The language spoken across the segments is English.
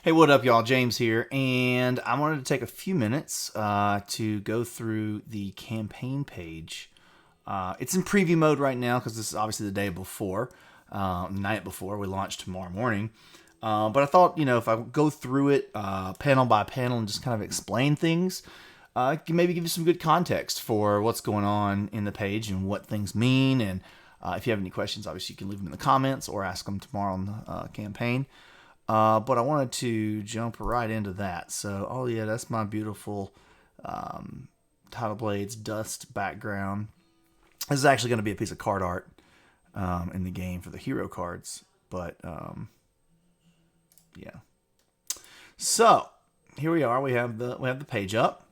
Hey, what up, y'all? James here, and I wanted to take a few minutes to go through the campaign page. It's in preview mode right now because this is obviously the day before, the night before. We launch tomorrow morning. But I thought, if I go through it panel by panel and just kind of explain things, I can maybe give you some good context for what's going on in the page and what things mean. And if you have any questions, obviously you can leave them in the comments or ask them tomorrow on the campaign. But I wanted to jump right into that. So, oh yeah, that's my beautiful Title Blades dust background. This is actually going to be a piece of card art in the game for the hero cards. But, yeah. So, here we are. We have the page up.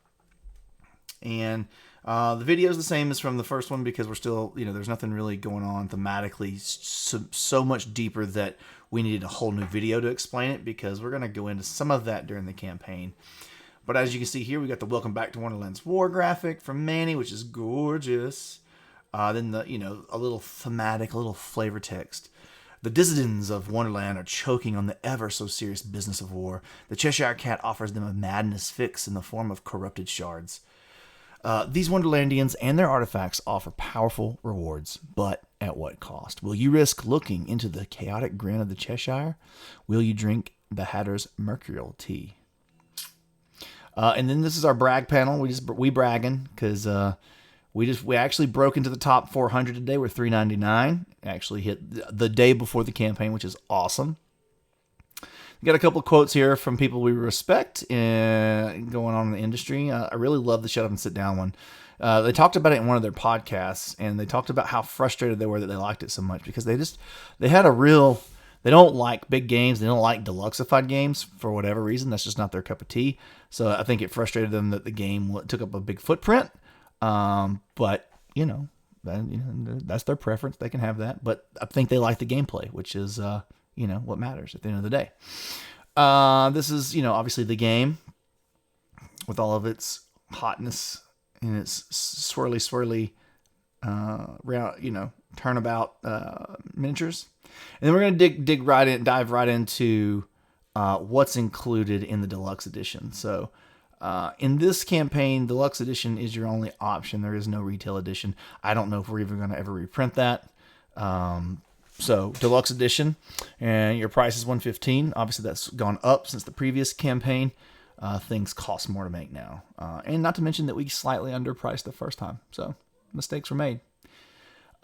And the video is the same as from the first one because we're still, there's nothing really going on thematically so much deeper that we needed a whole new video to explain it because we're going to go into some of that during the campaign. But as you can see here, we got the Welcome Back to Wonderland's War graphic from Manny, which is gorgeous. Then a little thematic, a little flavor text. The dissidents of Wonderland are choking on the ever so serious business of war. The Cheshire Cat offers them a madness fix in the form of corrupted shards. These Wonderlandians and their artifacts offer powerful rewards, but at what cost? Will you risk looking into the chaotic grin of the Cheshire? Will you drink the Hatter's mercurial tea? And then this is our brag panel. We bragging because we actually broke into the top 400 today. We're 399. Actually hit the day before the campaign, which is awesome. We got a couple of quotes here from people we respect going on in the industry. I really love the Shut Up and Sit Down one. They talked about it in one of their podcasts, and they talked about how frustrated they were that they liked it so much because they don't like big games. They don't like deluxeified games for whatever reason. That's just not their cup of tea. So I think it frustrated them that the game took up a big footprint. But that's their preference. They can have that. But I think they like the gameplay, which is what matters at the end of the day. This is, obviously the game with all of its hotness and its swirly, turnabout miniatures. And then we're going to dive right into what's included in the deluxe edition. So in this campaign, deluxe edition is your only option. There is no retail edition. I don't know if we're even going to ever reprint that. So deluxe edition, and your price is $115. Obviously, that's gone up since the previous campaign. Things cost more to make now, and not to mention that we slightly underpriced the first time. So mistakes were made.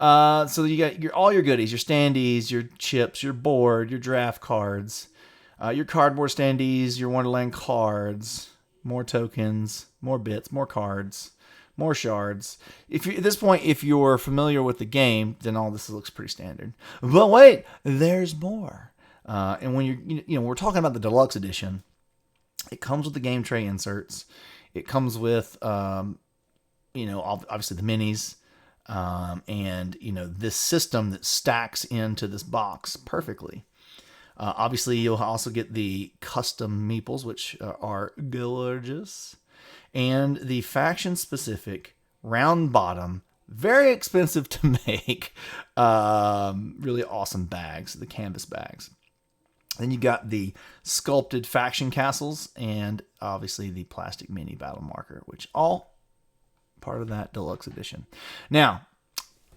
So you got all your goodies, your standees, your chips, your board, your draft cards, your cardboard standees, your Wonderland cards, more tokens, more bits, more cards. More shards. At this point, if you're familiar with the game, then all this looks pretty standard. But wait, there's more. And when we're talking about the deluxe edition, it comes with the game tray inserts. It comes with, obviously the minis, and this system that stacks into this box perfectly. Obviously, you'll also get the custom meeples, which are gorgeous. And the faction-specific, round bottom, very expensive to make, really awesome bags, the canvas bags. Then you got the sculpted faction castles and obviously the plastic mini battle marker, which all part of that deluxe edition. Now,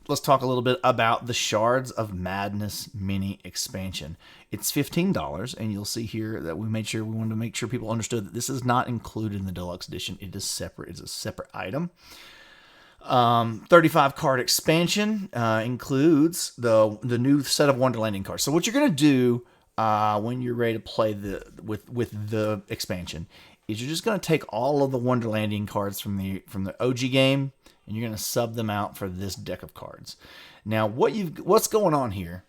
let's talk a little bit about the Shards of Madness mini expansion. It's $15, and you'll see here that we wanted to make sure people understood that this is not included in the deluxe edition. It is separate. It's a separate item. 35 card expansion includes the new set of Wonderlanding cards. So what you're going to do when you're ready to play with the expansion is you're just going to take all of the Wonderlanding cards from the OG game, and you're going to sub them out for this deck of cards. Now, what's going on here?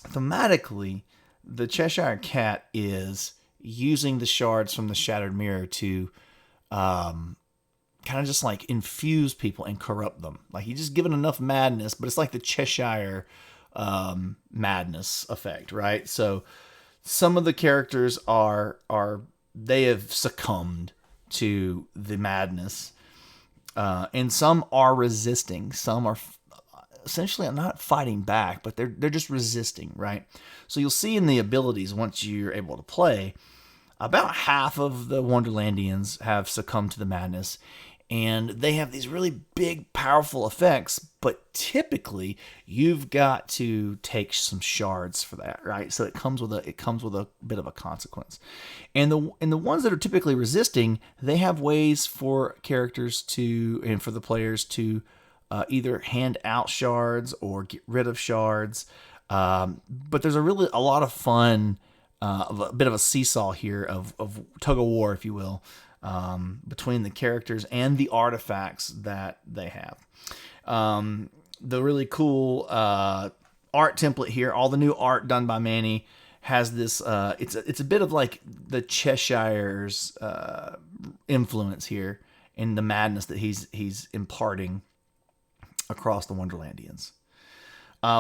Thematically, the Cheshire Cat is using the shards from the Shattered Mirror to kind of just like infuse people and corrupt them. Like he's just given enough madness, but it's like the Cheshire madness effect, right? So some of the characters they have succumbed to the madness. And some are resisting. Some are essentially not fighting back, but they're just resisting, right? So you'll see in the abilities once you're able to play about half of the Wonderlandians have succumbed to the madness, and they have these really big, powerful effects. But typically, you've got to take some shards for that, right? So it comes with a bit of a consequence. And the ones that are typically resisting, they have ways for characters to and for the players to either hand out shards or get rid of shards. But there's a lot of fun, a bit of a seesaw here of tug of war, if you will, between the characters and the artifacts that they have. The really cool art template here, all the new art done by Manny, has this. It's a bit of like the Cheshire's influence here in the madness that he's imparting across the Wonderlandians.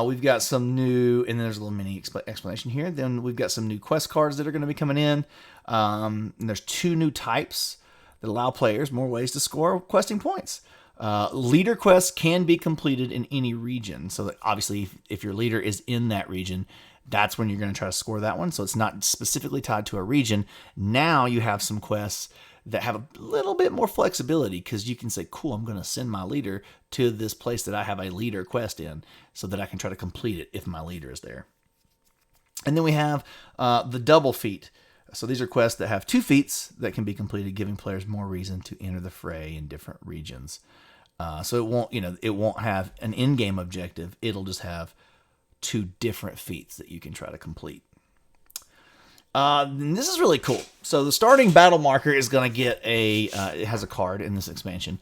We've got some new, and there's a little mini explanation here. Then we've got some new quest cards that are going to be coming in. And there's 2 new types that allow players more ways to score questing points. Leader quests can be completed in any region. So that obviously, if your leader is in that region, that's when you're going to try to score that one. So it's not specifically tied to a region. Now you have some quests that have a little bit more flexibility, because you can say, cool, I'm going to send my leader to this place that I have a leader quest in so that I can try to complete it if my leader is there. And then we have the double feat. So these are quests that have 2 feats that can be completed, giving players more reason to enter the fray in different regions. So it won't have an in-game objective. It'll just have 2 different feats that you can try to complete. And this is really cool. So the starting battle marker is going to get it has a card in this expansion.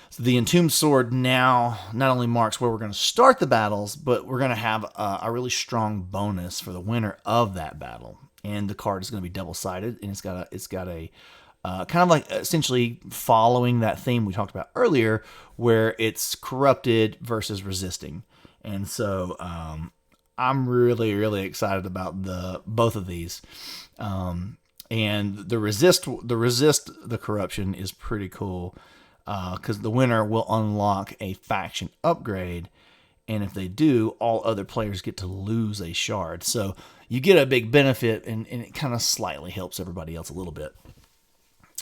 So the Entombed Sword now not only marks where we're going to start the battles, but we're going to have a really strong bonus for the winner of that battle. And the card is going to be double-sided, and it's got a kind of like essentially following that theme we talked about earlier, where it's corrupted versus resisting. And so I'm really, really excited about both of these. And the resist the corruption is pretty cool, because the winner will unlock a faction upgrade, and if they do, all other players get to lose a shard. So you get a big benefit, and it kind of slightly helps everybody else a little bit.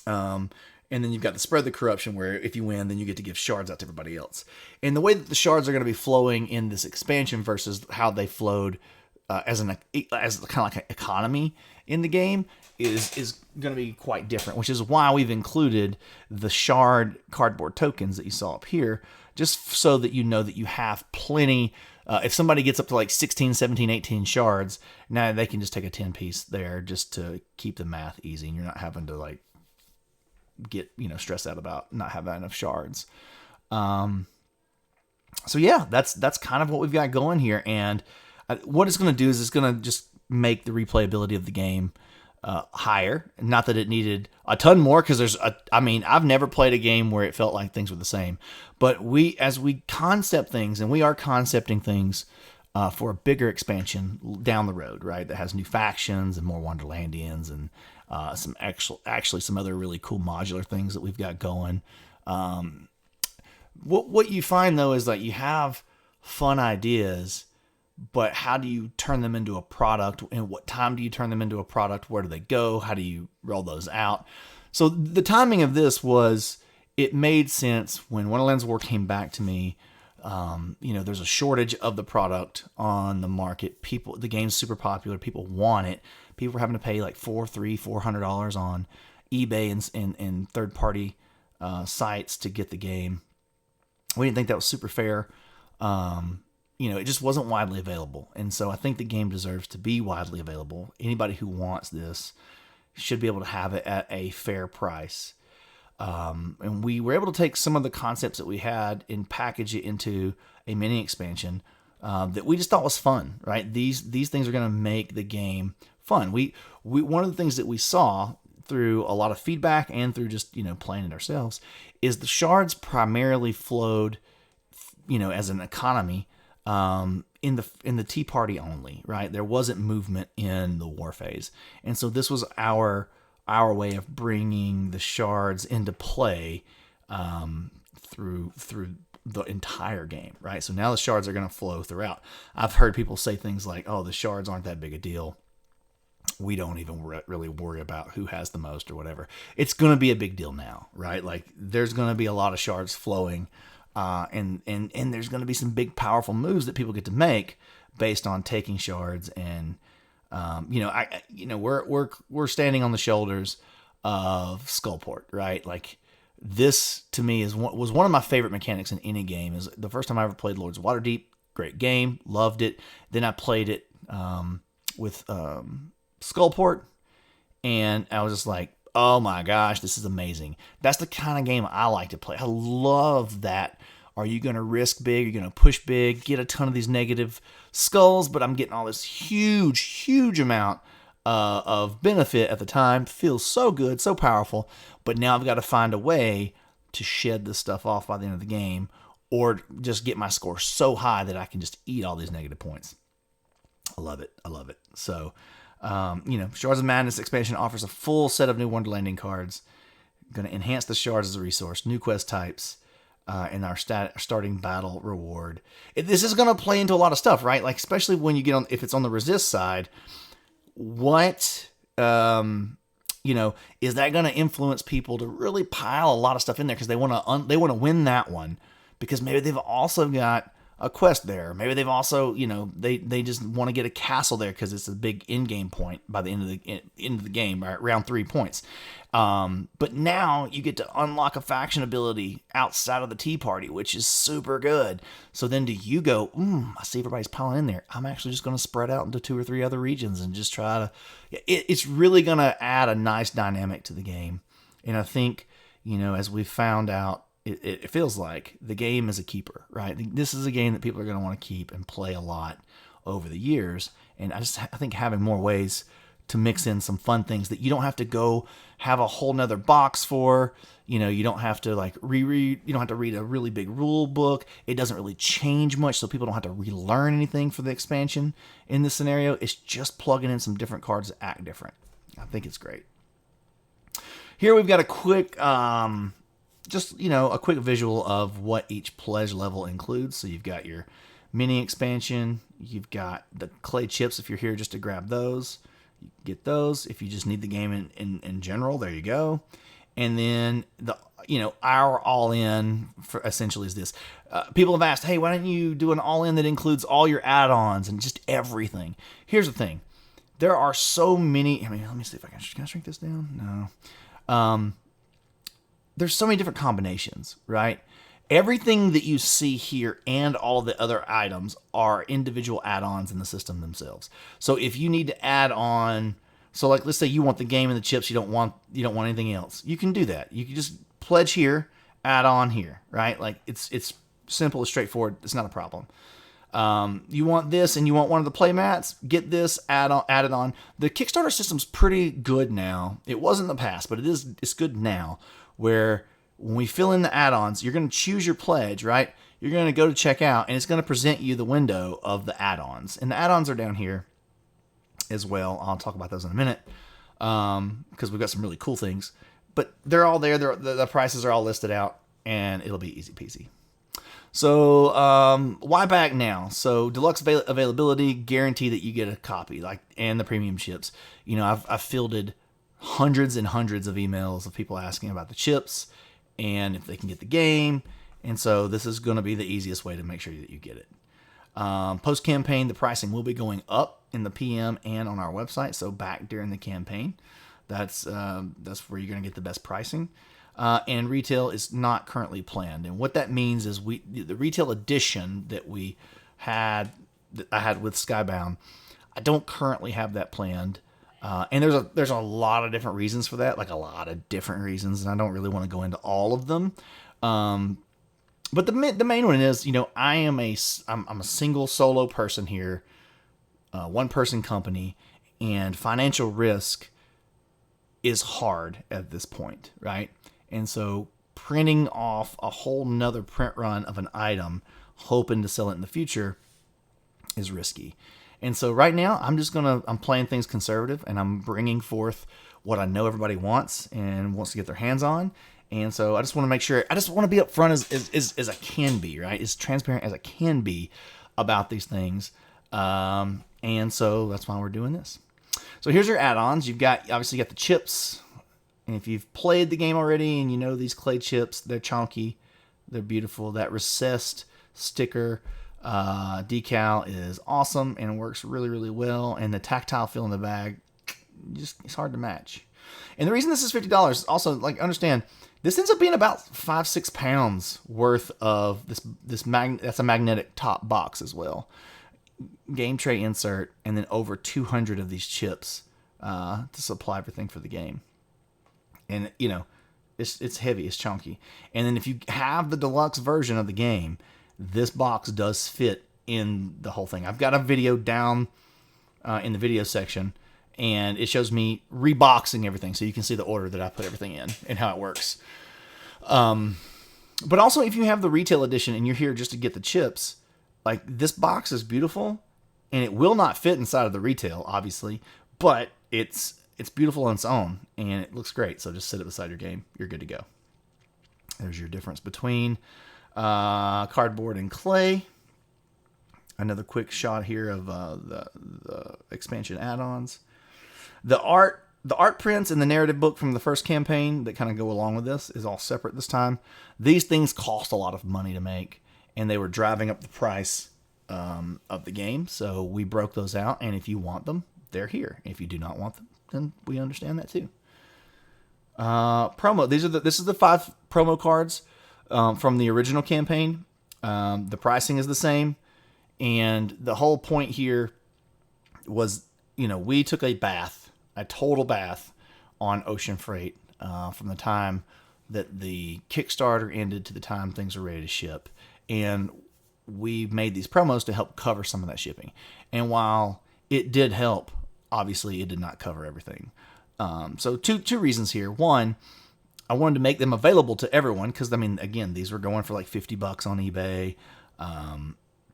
And then you've got the spread the corruption, where if you win, then you get to give shards out to everybody else. And the way that the shards are going to be flowing in this expansion versus how they flowed as kind of like an economy in the game is going to be quite different, which is why we've included the shard cardboard tokens that you saw up here, just so that you know that you have plenty. If somebody gets up to like 16, 17, 18 shards, now they can just take a 10 piece there just to keep the math easy, and you're not having to like get stressed out about not having enough shards. So yeah, that's kind of what we've got going here, and what it's going to do is it's going to just make the replayability of the game higher. Not that it needed a ton more, because I've never played a game where it felt like things were the same, but as we concept things, and we are concepting things for a bigger expansion down the road, right? That has new factions and more Wonderlandians and some other really cool modular things that we've got going. What you find though is that you have fun ideas, but how do you turn them into a product? And what time do you turn them into a product? Where do they go? How do you roll those out? So the timing of this it made sense when Wonderland's War came back to me. There's a shortage of the product on the market. The game's super popular. People want it. People were having to pay like $400 on eBay and third-party sites to get the game. We didn't think that was super fair. It just wasn't widely available. And so I think the game deserves to be widely available. Anybody who wants this should be able to have it at a fair price. And we were able to take some of the concepts that we had and package it into a mini expansion that we just thought was fun, right? These things are going to make the game fun. We one of the things that we saw through a lot of feedback and through just playing it ourselves is the shards primarily flowed as an economy in the Tea Party only, right? There wasn't movement in the war phase, and so this was our way of bringing the shards into play through the entire game, right? So now the shards are going to flow throughout. I've heard people say things like, "Oh, the shards aren't that big a deal." we don't even really worry about who has the most or whatever. It's going to be a big deal now, right? Like there's going to be a lot of shards flowing, and there's going to be some big powerful moves that people get to make based on taking shards. And we're standing on the shoulders of Skullport, right? Like this to me was one of my favorite mechanics in any game. Is the first time I ever played Lords of Waterdeep. Great game, loved it. Then I played it with Skullport, and I was just like, oh my gosh, this is amazing. That's the kind of game I like to play. I love that. Are you going to risk big? Are you going to push big? Get a ton of these negative skulls, but I'm getting all this huge amount of benefit at the time. Feels so good, so powerful. But now I've got to find a way to shed this stuff off by the end of the game, or just get my score so high that I can just eat all these negative points. I love it. So, Shards of Madness expansion offers a full set of new Wonderlanding cards. Going to enhance the shards as a resource, new quest types, and our starting battle reward. This is going to play into a lot of stuff, right? Like, especially when you get on, if it's on the resist side, what, is that going to influence people to really pile a lot of stuff in there because they want to win that one, because maybe they've also got a quest there. Maybe they've also, they just want to get a castle there because it's a big in-game point by the end of the game, right? Round 3 points. But now you get to unlock a faction ability outside of the Tea Party, which is super good. So then do you go, I see everybody's piling in there. I'm actually just going to spread out into 2 or 3 other regions and just try to... It's really going to add a nice dynamic to the game. And I think, as we found out, it feels like the game is a keeper, right? This is a game that people are going to want to keep and play a lot over the years. And I think having more ways to mix in some fun things that you don't have to go have a whole nother box for, you don't have to reread, you don't have to read a really big rule book. It doesn't really change much, so people don't have to relearn anything for the expansion in this scenario. It's just plugging in some different cards that act different. I think it's great. Here we've got a quick... a quick visual of what each pledge level includes. So you've got your mini expansion, you've got the clay chips if you're here just to grab those. You get those. If you just need the game in general, there you go. And then our all-in for essentially is this. People have asked, hey, why don't you do an all-in that includes all your add-ons and just everything? Here's the thing. There are so many... let me see if can I shrink this down? No. There's so many different combinations, right? Everything that you see here and all the other items are individual add-ons in the system themselves. So if you need to add on, let's say you want the game and the chips, you don't want anything else, you can do that. You can just pledge here, add on here, right? Like it's simple, it's straightforward. It's not a problem. You want this and you want one of the play mats, get this, add it on. The Kickstarter system's pretty good now. It wasn't in the past, but it's good now, where when we fill in the add-ons, you're going to choose your pledge, right? You're going to go to checkout, and it's going to present you the window of the add-ons. And the add-ons are down here as well. I'll talk about those in a minute, because we've got some really cool things. But they're all there. The prices are all listed out, and it'll be easy peasy. So why back now? So deluxe availability, guarantee that you get a copy, and the premium chips. I've fielded hundreds and hundreds of emails of people asking about the chips and if they can get the game. And so this is going to be the easiest way to make sure that you get it. Post-campaign, the pricing will be going up in the PM and on our website. So back during the campaign, that's where you're going to get the best pricing. And retail is not currently planned. And what that means is the retail edition that I had with Skybound, I don't currently have that planned. And there's a lot of different reasons for that, like a lot of different reasons, and I don't really want to go into all of them. But the main one is, I'm a single solo person here, one person company, and financial risk is hard at this point, right? And so printing off a whole nother print run of an item, hoping to sell it in the future, is risky. And so right now, I'm playing things conservative, and I'm bringing forth what I know everybody wants and wants to get their hands on. And so I just want to make sure, I just want to be upfront as I can be, right? As transparent as I can be about these things. And so that's why we're doing this. So here's your add-ons. You've got, obviously, you got the chips. And if you've played the game already and you know these clay chips, they're chunky. They're beautiful. That recessed sticker decal is awesome and works really, really well. And the tactile feel in the bag, it's hard to match. And the reason this is $50, also, like, understand, this ends up being about 5-6 pounds worth of that's a magnetic top box as well. Game tray insert, and then over 200 of these chips to supply everything for the game. And, you know, it's heavy, it's chunky. And then if you have the deluxe version of the game, this box does fit in the whole thing. I've got a video down in the video section, and it shows me reboxing everything, so you can see the order that I put everything in and how it works. But also, if you have the retail edition and you're here just to get the chips, like, this box is beautiful, and it will not fit inside of the retail, obviously, but it's beautiful on its own, and it looks great. So just sit it beside your game. You're good to go. There's your difference between cardboard and clay. Another quick shot here of the expansion add-ons. The art prints and the narrative book from the first campaign that kind of go along with this is all separate this time. These things cost a lot of money to make, and they were driving up the price of the game. So we broke those out, and if you want them, they're here. If you do not want them, then we understand that too. Promo. This is the 5 promo cards from the original campaign. The pricing is the same, and the whole point here was, you know, we took a total bath on ocean freight from the time that the Kickstarter ended to the time things were ready to ship, and we made these promos to help cover some of that shipping. And while it did help, obviously it did not cover everything. So two reasons here. One, I wanted to make them available to everyone because, I mean, again, these were going for like $50 on eBay.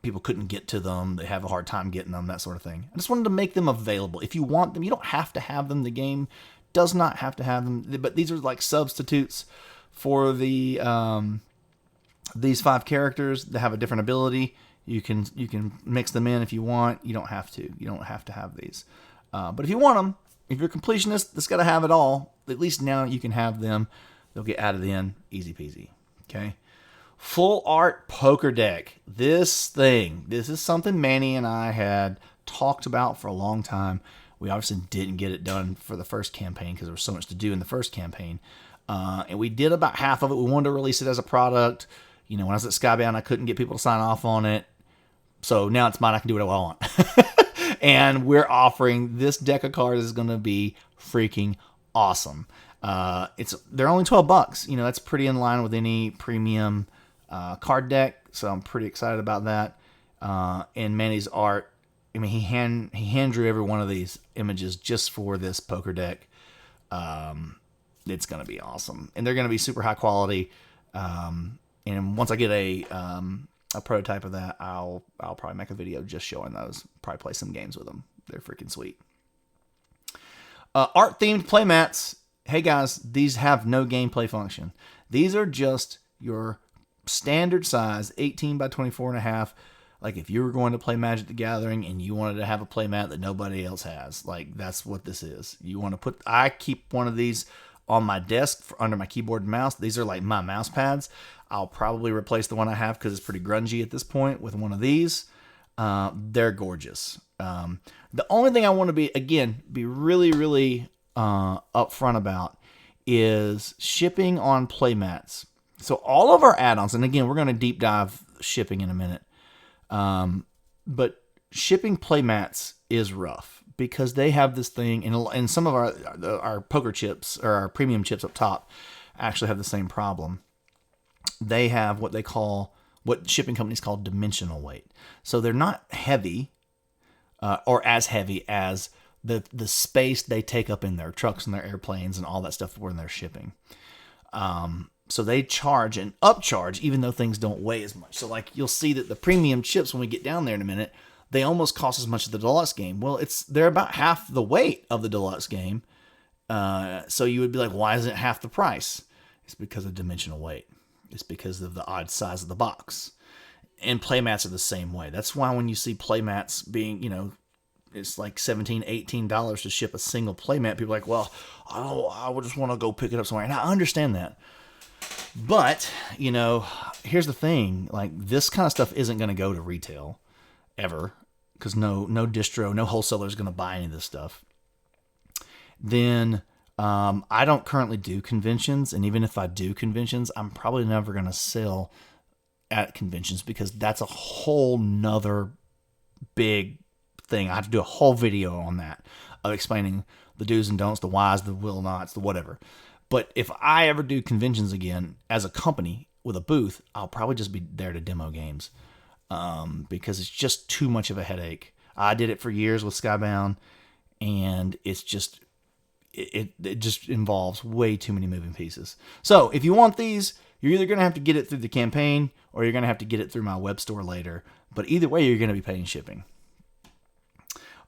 People couldn't get to them. They have a hard time getting them, that sort of thing. I just wanted to make them available. If you want them, you don't have to have them. The game does not have to have them. But these are like substitutes for the these 5 characters that have a different ability. You can mix them in if you want. You don't have to. You don't have to have these. But if you want them, if you're a completionist that's got to have it all, at least now you can have them. They'll get added in. Easy peasy. Okay. Full art poker deck. This is something Manny and I had talked about for a long time. We obviously didn't get it done for the first campaign because there was so much to do in the first campaign. And we did about half of it. We wanted to release it as a product. You know, when I was at Skybound, I couldn't get people to sign off on it. So now it's mine. I can do whatever I want. And we're offering this deck of cards is going to be freaking awesome. They're only $12. You know, that's pretty in line with any premium card deck. So I'm pretty excited about that. And Manny's art, I mean, he hand drew every one of these images just for this poker deck. It's going to be awesome. And they're going to be super high quality. And once I get a prototype of that, I'll probably make a video just showing those. Probably play some games with them. They're freaking sweet. Art themed playmats. Hey guys, these have no gameplay function. These are just your standard size 18 by 24.5. Like if you were going to play Magic the Gathering and you wanted to have a playmat that nobody else has, like that's what this is. You want to I keep one of these on my desk under my keyboard and mouse. These are like my mouse pads. I'll probably replace the one I have because it's pretty grungy at this point with one of these. They're gorgeous. The only thing I want to be really, really upfront about is shipping on playmats. So all of our add-ons, and again, we're going to deep dive shipping in a minute. But shipping playmats is rough because they have this thing, and some of our poker chips or our premium chips up top actually have the same problem. They have what shipping companies call dimensional weight. So they're not heavy or as heavy as the space they take up in their trucks and their airplanes and all that stuff when they're shipping. So they charge and upcharge even though things don't weigh as much. So like you'll see that the premium chips, when we get down there in a minute, they almost cost as much as the deluxe game. Well, they're about half the weight of the deluxe game. So you would be like, why is it half the price? It's because of dimensional weight. It's because of the odd size of the box. And playmats are the same way. That's why when you see playmats being, it's like $17-18 to ship a single playmat. People are like, well, I would just want to go pick it up somewhere. And I understand that. But, you know, here's the thing. Like, this kind of stuff isn't going to go to retail ever, because no distro, no wholesaler is going to buy any of this stuff. Then I don't currently do conventions, and even if I do conventions, I'm probably never going to sell at conventions, because that's a whole nother big thing. I have to do a whole video on that, of explaining the do's and don'ts, the whys, the will nots, the whatever. But if I ever do conventions again as a company with a booth, I'll probably just be there to demo games, because it's just too much of a headache. I did it for years with Skybound, and it's just it just involves way too many moving pieces. So if you want these, you're either going to have to get it through the campaign, or you're going to have to get it through my web store later. But either way, you're going to be paying shipping.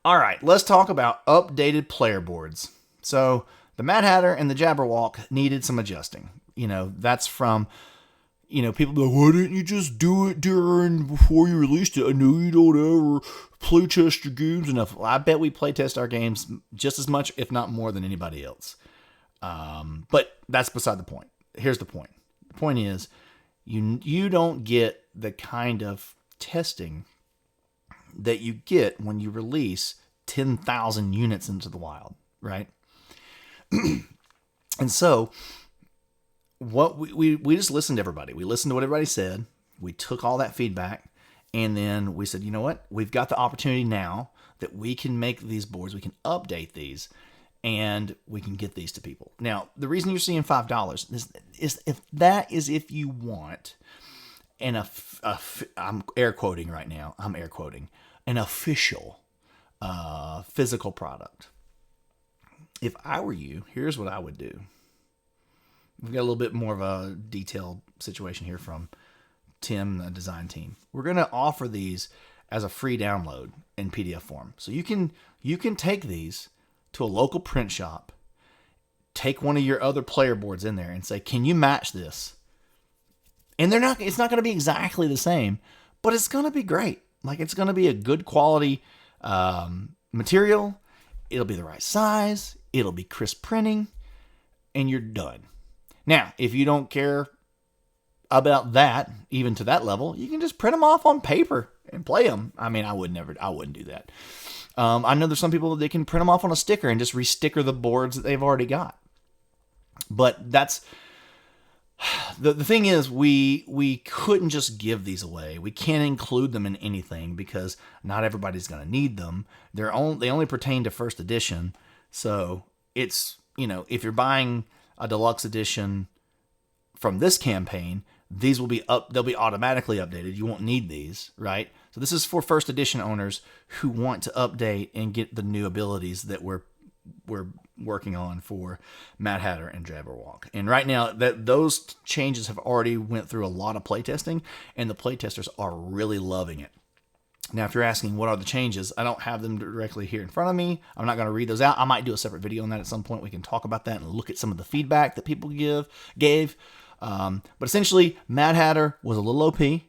All right, let's talk about updated player boards. So the Mad Hatter and the Jabberwock needed some adjusting. You know, that's from, you know, people be like, why didn't you just do it before you released it? I know you don't ever play test your games enough. Well, I bet we play test our games just as much, if not more, than anybody else. But that's beside the point. Here's the point. The point is, you don't get the kind of testing that you get when you release 10,000 units into the wild, right? And so what we just listened to everybody. We listened to what everybody said. We took all that feedback, and then we said, you know what? We've got the opportunity now that we can make these boards, we can update these, and we can get these to people. Now, the reason you're seeing $5 is if you want I'm air quoting right now. I'm air quoting an official physical product. If I were you, here's what I would do. We've got a little bit more of a detailed situation here from Tim, the design team. We're going to offer these as a free download in PDF form. So you can take these to a local print shop, take one of your other player boards in there and say, can you match this? And it's not going to be exactly the same, but it's going to be great. Like, it's going to be a good quality material. It'll be the right size. It'll be crisp printing, and you're done. Now, if you don't care about that, even to that level, you can just print them off on paper and play them. I mean, I wouldn't do that. I know there's some people that can print them off on a sticker and just re-sticker the boards that they've already got. But that's the thing is, we couldn't just give these away. We can't include them in anything because not everybody's going to need them. They only pertain to first edition. So it's, you know, if you're buying a deluxe edition from this campaign, these will be they'll be automatically updated. You won't need these, right? So this is for first edition owners who want to update and get the new abilities that we're working on for Mad Hatter and Jabberwock. And right now, those changes have already went through a lot of playtesting, and the playtesters are really loving it. Now, if you're asking what are the changes, I don't have them directly here in front of me. I'm not going to read those out. I might do a separate video on that at some point. We can talk about that and look at some of the feedback that people gave. But essentially, Mad Hatter was a little OP. He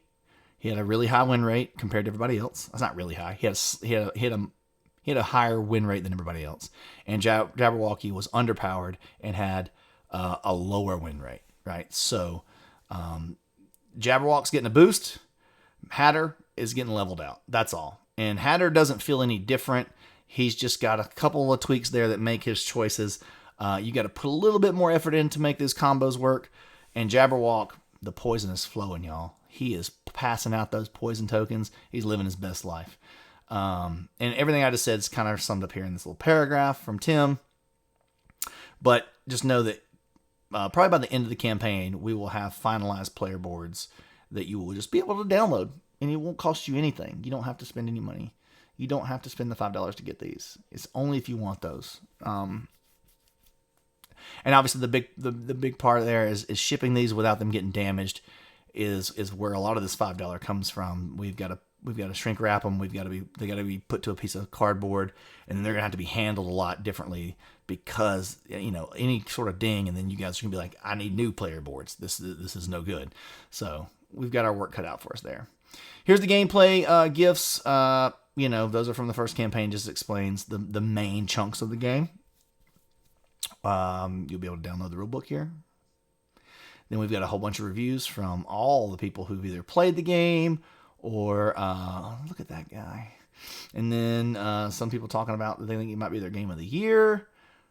had a really high win rate compared to everybody else. That's not really high. He had a higher win rate than everybody else. And Jabberwocky was underpowered and had a lower win rate, right? So Jabberwock's getting a boost. Hatter is getting leveled out. That's all. And Hatter doesn't feel any different. He's just got a couple of tweaks there that make his choices. You got to put a little bit more effort in to make these combos work. And Jabberwock, the poison is flowing, y'all. He is passing out those poison tokens. He's living his best life. And everything I just said is kind of summed up here in this little paragraph from Tim. But just know that probably by the end of the campaign, we will have finalized player boards that you will just be able to download. And it won't cost you anything. You don't have to spend any money. You don't have to spend the $5 to get these. It's only if you want those. And obviously the big part there is shipping these without them getting damaged is where a lot of this $5 comes from. We've got to shrink wrap them. They got to be put to a piece of cardboard, and then they're gonna have to be handled a lot differently because, you know, any sort of ding, and then you guys are gonna be like, I need new player boards. This is no good. So we've got our work cut out for us there. Here's the gameplay gifs. those are from the first campaign. Just explains the main chunks of the game. You'll be able to download the rulebook here. Then we've got a whole bunch of reviews from all the people who've either played the game or look at that guy. And then some people talking about they think it might be their game of the year.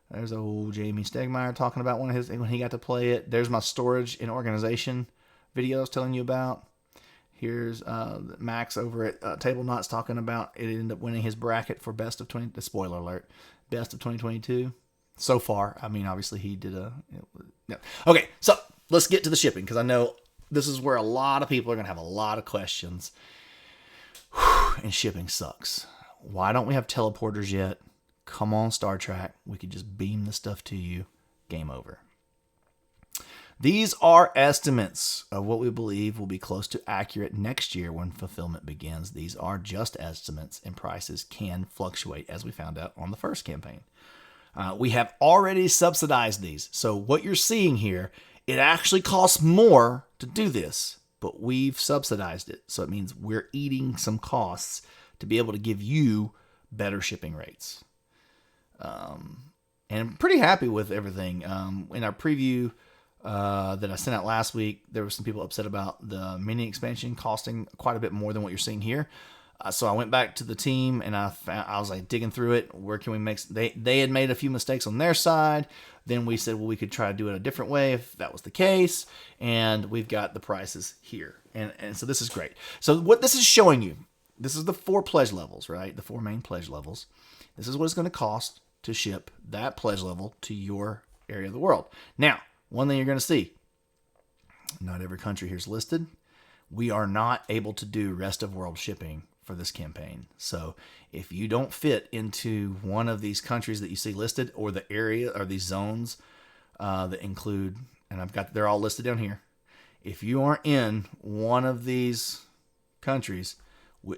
There's old Jamie Stegmeyer talking about one of his when he got to play it. There's my storage and organization video I was telling you about. Here's Max over at Table Knots talking about it ended up winning his bracket for best of 20. Spoiler alert, best of 2022 so far. I mean, obviously he did no. Okay, so let's get to the shipping because I know this is where a lot of people are gonna have a lot of questions. And shipping sucks. Why don't we have teleporters yet? Come on, Star Trek. We could just beam the stuff to you. Game over. These are estimates of what we believe will be close to accurate next year when fulfillment begins. These are just estimates, and prices can fluctuate, as we found out on the first campaign. We have already subsidized these. So what you're seeing here, it actually costs more to do this, but we've subsidized it. So it means we're eating some costs to be able to give you better shipping rates. And I'm pretty happy with everything. In our preview that I sent out last week, there were some people upset about the mini expansion costing quite a bit more than what you're seeing here. So I went back to the team and I was like digging through it. Where can we make? They had made a few mistakes on their side. Then we said, well, we could try to do it a different way if that was the case. And we've got the prices here. And so this is great. So what this is showing you, this is the 4 pledge levels, right? The 4 main pledge levels. This is what it's going to cost to ship that pledge level to your area of the world. Now, one thing you're going to see, not every country here is listed. We are not able to do rest of world shipping for this campaign. So if you don't fit into one of these countries that you see listed or the area or these zones that include, and they're all listed down here. If you aren't in one of these countries,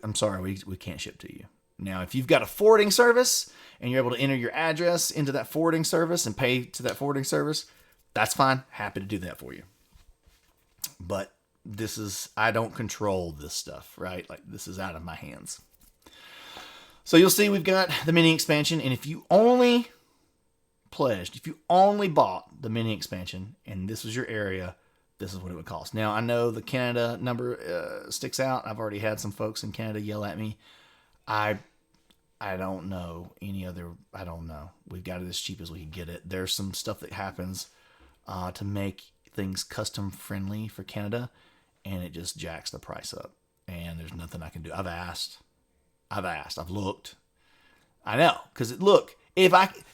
I'm sorry, we can't ship to you. Now, if you've got a forwarding service and you're able to enter your address into that forwarding service and pay to that forwarding service, that's fine. Happy to do that for you. But I don't control this stuff, right? Like this is out of my hands. So you'll see we've got the mini expansion. And if you only pledged, if you only bought the mini expansion and this was your area, this is what it would cost. Now, I know the Canada number sticks out. I've already had some folks in Canada yell at me. I don't know any other. I don't know. We've got it as cheap as we can get it. There's some stuff that happens to make things custom friendly for Canada, and it just jacks the price up. And there's nothing I can do. I've asked. I've looked. I know, because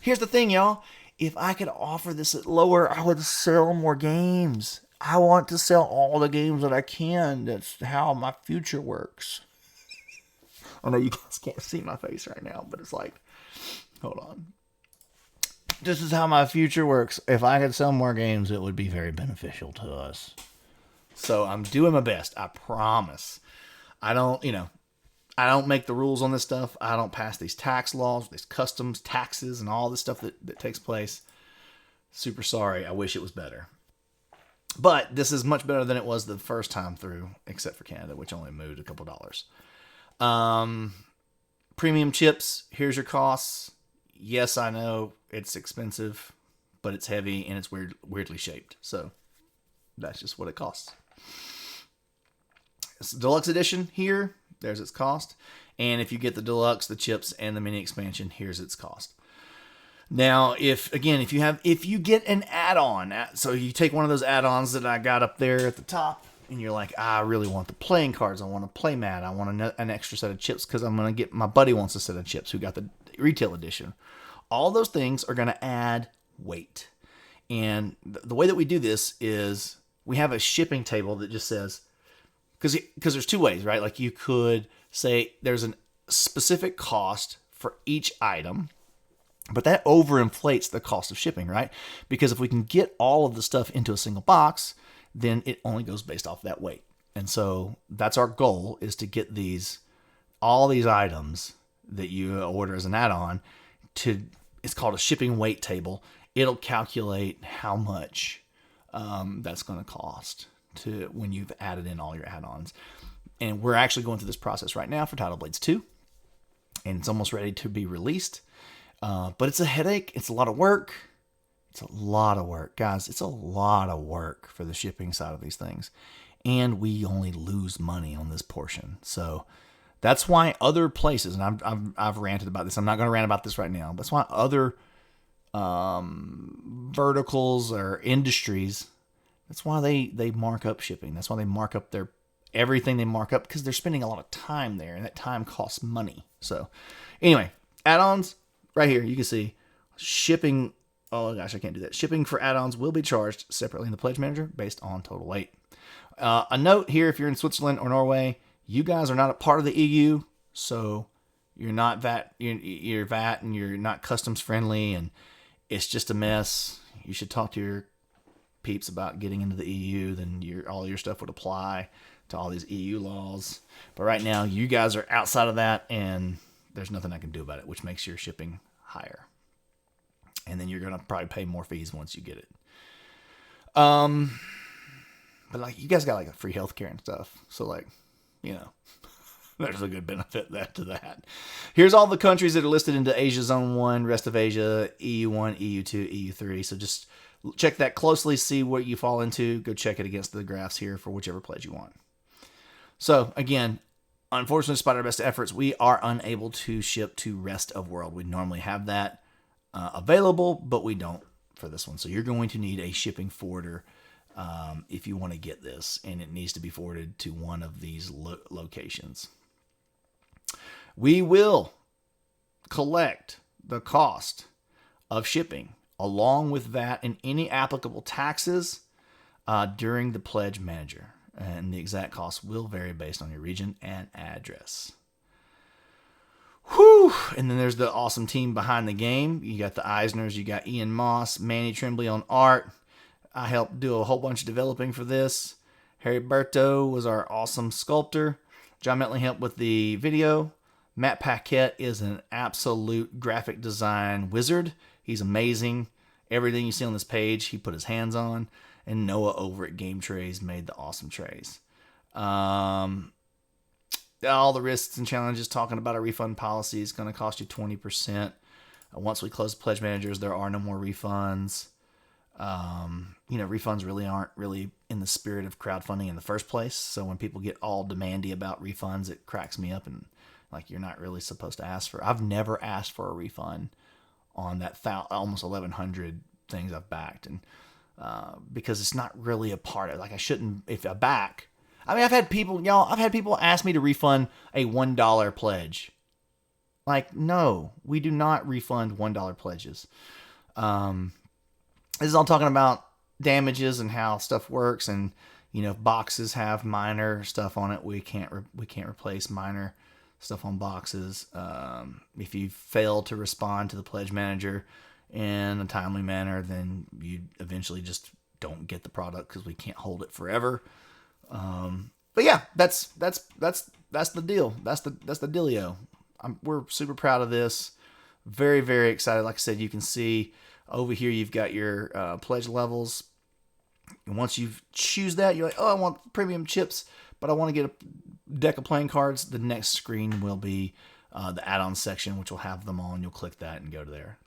here's the thing, y'all. If I could offer this at lower, I would sell more games. I want to sell all the games that I can. That's how my future works. I know you guys can't see my face right now, but it's like, hold on. This is how my future works. If I could sell more games, it would be very beneficial to us. So I'm doing my best. I promise. I don't make the rules on this stuff. I don't pass these tax laws, these customs, taxes, and all this stuff that takes place. Super sorry. I wish it was better. But this is much better than it was the first time through, except for Canada, which only moved a couple dollars. Premium chips, here's your costs. Yes, I know it's expensive, but it's heavy and it's weirdly shaped. So that's just what it costs. It's the deluxe edition here. There's its cost. And if you get the deluxe, the chips, and the mini expansion, here's its cost. Now, if you get an add-on, so you take one of those add-ons that I got up there at the top, and you're like, I really want the playing cards, I want a play mat, I want an extra set of chips because I'm going to get, my buddy wants a set of chips who got the retail edition. All those things are going to add weight. And the way that we do this is we have a shipping table that just says, because there's two ways, right? Like you could say there's a specific cost for each item, but that overinflates the cost of shipping, right? Because if we can get all of the stuff into a single box, then it only goes based off that weight. And so that's our goal, is to get all these items that you order as an add-on it's called a shipping weight table. It'll calculate how much that's going to cost when you've added in all your add-ons. And we're actually going through this process right now for Title Blades 2. and it's almost ready to be released. But it's a headache. It's a lot of work. It's a lot of work, guys. It's a lot of work for the shipping side of these things. And we only lose money on this portion. So that's why other places, and I've ranted about this. I'm not going to rant about this right now. But that's why other verticals or industries, that's why they mark up shipping. That's why they mark up everything they mark up, because they're spending a lot of time there, and that time costs money. So anyway, add-ons right here. You can see shipping. Oh gosh, I can't do that. Shipping for add-ons will be charged separately in the Pledge Manager based on total weight. A note here, if you're in Switzerland or Norway, you guys are not a part of the EU, so you're not VAT, you're VAT, and you're not customs friendly, and it's just a mess. You should talk to your peeps about getting into the EU. Then all your stuff would apply to all these EU laws. But right now, you guys are outside of that, and there's nothing I can do about it, which makes your shipping higher. And then you're going to probably pay more fees once you get it. But like, you guys got like a free healthcare and stuff. So like, there's a good benefit to that. Here's all the countries that are listed into Asia Zone 1, rest of Asia, EU1, EU2, EU3. So just check that closely, see what you fall into. Go check it against the graphs here for whichever pledge you want. So again, unfortunately, despite our best efforts, we are unable to ship to rest of world. We normally have that available, but we don't for this one. So you're going to need a shipping forwarder if you want to get this, and it needs to be forwarded to one of these locations. We will collect the cost of shipping along with VAT and any applicable taxes during the Pledge Manager, and the exact cost will vary based on your region and address. Whew! And then there's the awesome team behind the game. You got the Eisners, you got Ian Moss, Manny Tremblay on art. I helped do a whole bunch of developing for this. Harry Berto was our awesome sculptor. John Bentley helped with the video. Matt Paquette is an absolute graphic design wizard. He's amazing. Everything you see on this page, he put his hands on. And Noah over at Game Trays made the awesome trays. All the risks and challenges, talking about a refund policy, is going to cost you 20%. Once we close the Pledge Managers, there are no more refunds. Refunds really aren't really in the spirit of crowdfunding in the first place. So when people get all demandy about refunds, it cracks me up, and like, you're not really supposed to ask for. I've never asked for a refund on that almost 1,100 things I've backed, and because it's not really a part of, like, I shouldn't, if I back. I mean, I've had people ask me to refund a $1 pledge. Like, no, we do not refund $1 pledges. This is all talking about damages and how stuff works, and if boxes have minor stuff on it, we can't replace minor stuff on boxes. If you fail to respond to the Pledge Manager in a timely manner, then you eventually just don't get the product because we can't hold it forever. But yeah, that's the deal. That's the dealio. We're super proud of this. Very, very excited. Like I said, you can see over here, you've got your pledge levels. And once you choose that, you're like, oh, I want premium chips, but I want to get a deck of playing cards. The next screen will be the add-on section, which will have them all, and you'll click that and go to there.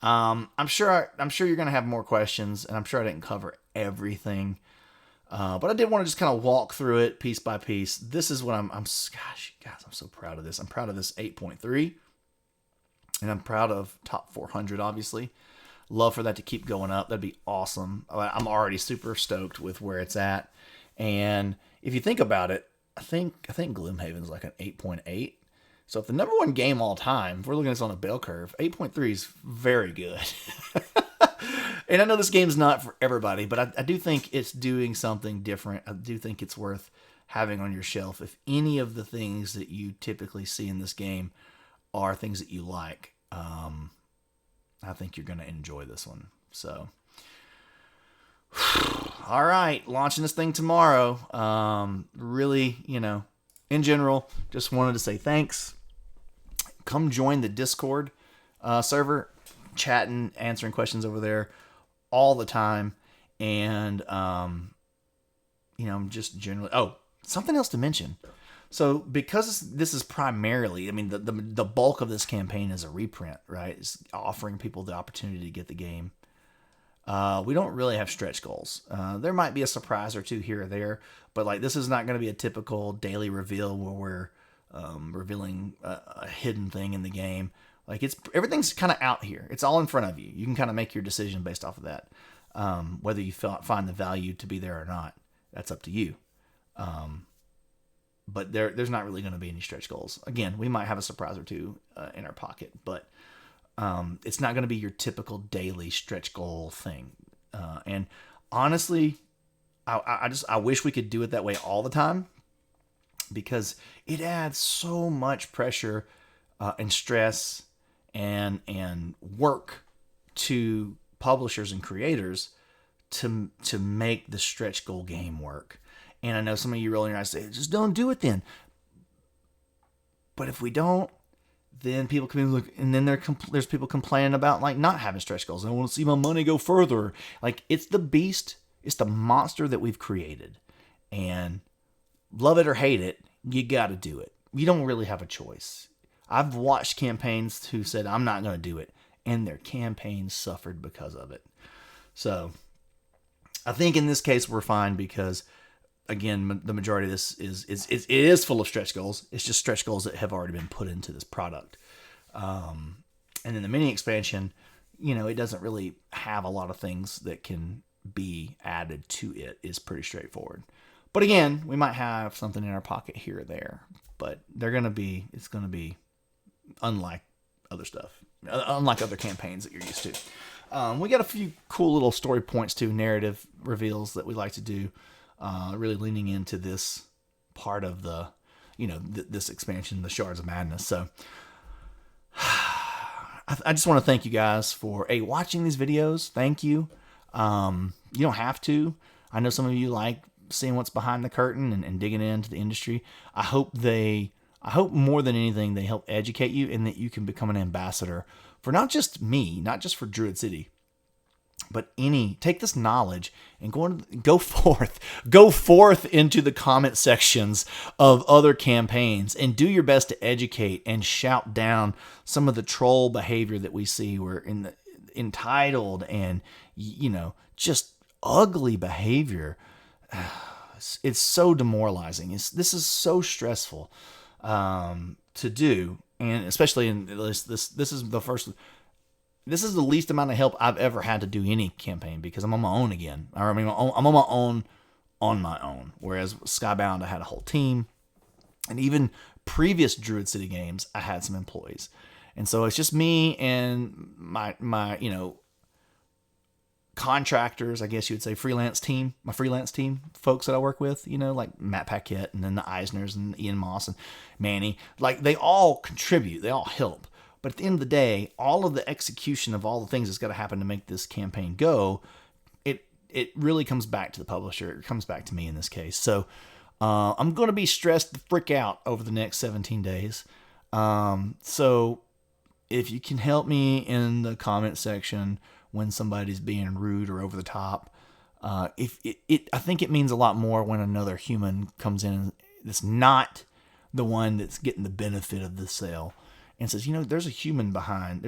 I'm sure you're going to have more questions, and I'm sure I didn't cover everything. But I did want to just kind of walk through it piece by piece. This is what gosh, guys, I'm so proud of this. I'm proud of this 8.3, and I'm proud of top 400, obviously. Love for that to keep going up. That'd be awesome. I'm already super stoked with where it's at. And if you think about it, I think Gloomhaven's like an 8.8. So if the number one game all time, if we're looking at this on a bell curve, 8.3 is very good. And I know this game's not for everybody, but I do think it's doing something different. I do think it's worth having on your shelf. If any of the things that you typically see in this game are things that you like, I think you're going to enjoy this one. So, all right, launching this thing tomorrow. Really, in general, just wanted to say thanks. Come join the Discord server, chatting, answering questions over there all the time. And, just generally, something else to mention. So because this is primarily, I mean, the bulk of this campaign is a reprint, right? It's offering people the opportunity to get the game. We don't really have stretch goals. There might be a surprise or two here or there, but like this is not going to be a typical daily reveal where we're revealing a hidden thing in the game. Like everything's kind of out here. It's all in front of you. You can kind of make your decision based off of that. Whether you find the value to be there or not, that's up to you. But there's not really going to be any stretch goals. Again, we might have a surprise or two in our pocket, but it's not going to be your typical daily stretch goal thing. And honestly, I wish we could do it that way all the time, because it adds so much pressure and stress and work to publishers and creators to make the stretch goal game work. And I know some of you rolling your eyes say, just don't do it then. But if we don't, then people can look, and then there's people complaining about like not having stretch goals. I want to see my money go further. Like it's the beast, it's the monster that we've created, and love it or hate it, you got to do it. You don't really have a choice. I've watched campaigns who said I'm not going to do it, and their campaigns suffered because of it. So I think in this case we're fine, because again, the majority of this is full of stretch goals. It's just stretch goals that have already been put into this product. And then the mini expansion, it doesn't really have a lot of things that can be added to it. It's pretty straightforward. But again, we might have something in our pocket here or there. But it's going to be unlike other stuff, unlike other campaigns that you're used to. We got a few cool little story points too, narrative reveals that we like to do. Really leaning into this part of the, this expansion, the Shards of Madness. So I just want to thank you guys for watching these videos. Thank you. You don't have to. I know some of you like seeing what's behind the curtain and digging into the industry. I hope more than anything they help educate you, and that you can become an ambassador for not just me, not just for Druid City, but take this knowledge and go forth into the comment sections of other campaigns and do your best to educate and shout down some of the troll behavior that we see. We're entitled and, just ugly behavior. It's so demoralizing. This is so stressful to do. And especially in this is the least amount of help I've ever had to do any campaign, because I'm on my own again. I'm on my own. Whereas Skybound, I had a whole team, and even previous Druid City games, I had some employees, and so it's just me and my contractors, I guess you would say, my freelance team, folks that I work with, like Matt Paquette, and then the Eisners and Ian Moss and Manny. Like they all contribute, they all help. But at the end of the day, all of the execution of all the things that's got to happen to make this campaign go, it really comes back to the publisher. It comes back to me in this case. So I'm going to be stressed the frick out over the next 17 days. So if you can help me in the comment section when somebody's being rude or over the top, I think it means a lot more when another human comes in that's not the one that's getting the benefit of the sale, and says, there's humans behind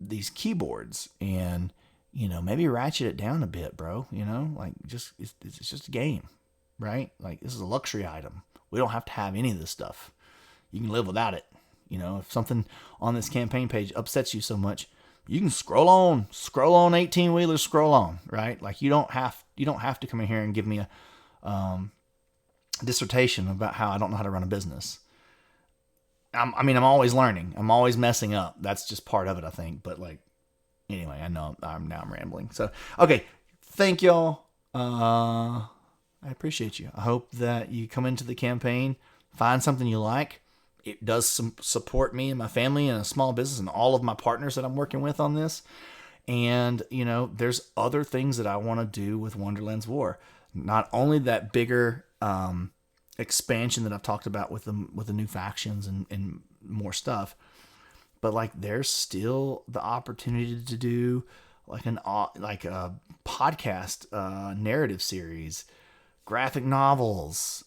these keyboards, and, maybe ratchet it down a bit, bro. It's just a game, right? Like, this is a luxury item. We don't have to have any of this stuff. You can live without it. If something on this campaign page upsets you so much, you can scroll on 18-wheelers, scroll on, right? Like, you don't have to come in here and give me a dissertation about how I don't know how to run a business. I'm always learning. I'm always messing up. That's just part of it, I think. But anyway, I know I'm rambling. So, okay. Thank y'all. I appreciate you. I hope that you come into the campaign, find something you like. It does support me and my family and a small business and all of my partners that I'm working with on this. And, there's other things that I want to do with Wonderland's War. Not only that bigger, expansion that I've talked about with the new factions and more stuff, but there's still the opportunity to do a podcast narrative series, graphic novels,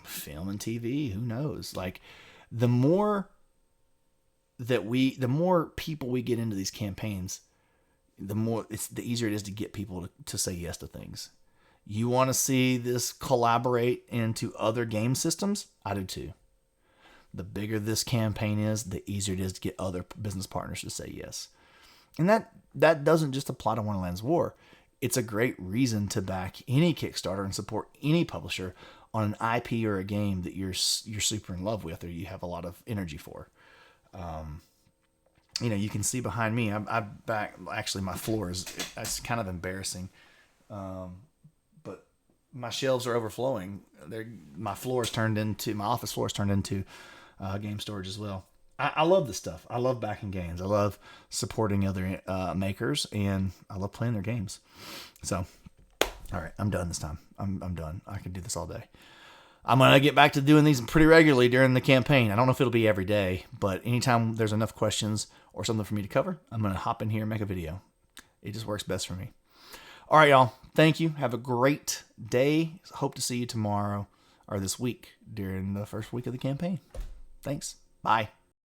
film and TV, who knows? Like, the more people we get into these campaigns, the easier it is to get people to say yes to things. You want to see this collaborate into other game systems? I do too. The bigger this campaign is, the easier it is to get other business partners to say yes. And that doesn't just apply to Wonderland's War. It's a great reason to back any Kickstarter and support any publisher on an IP or a game that you're super in love with or you have a lot of energy for. You can see behind me, I back, actually my floor it's kind of embarrassing. But my shelves are overflowing. My office floor is turned into game storage as well. I love this stuff. I love backing games. I love supporting other makers, and I love playing their games. So, all right, I'm done this time. I'm done. I can do this all day. I'm going to get back to doing these pretty regularly during the campaign. I don't know if it'll be every day, but anytime there's enough questions or something for me to cover, I'm going to hop in here and make a video. It just works best for me. All right, y'all. Thank you. Have a great day. Hope to see you tomorrow or this week during the first week of the campaign. Thanks. Bye.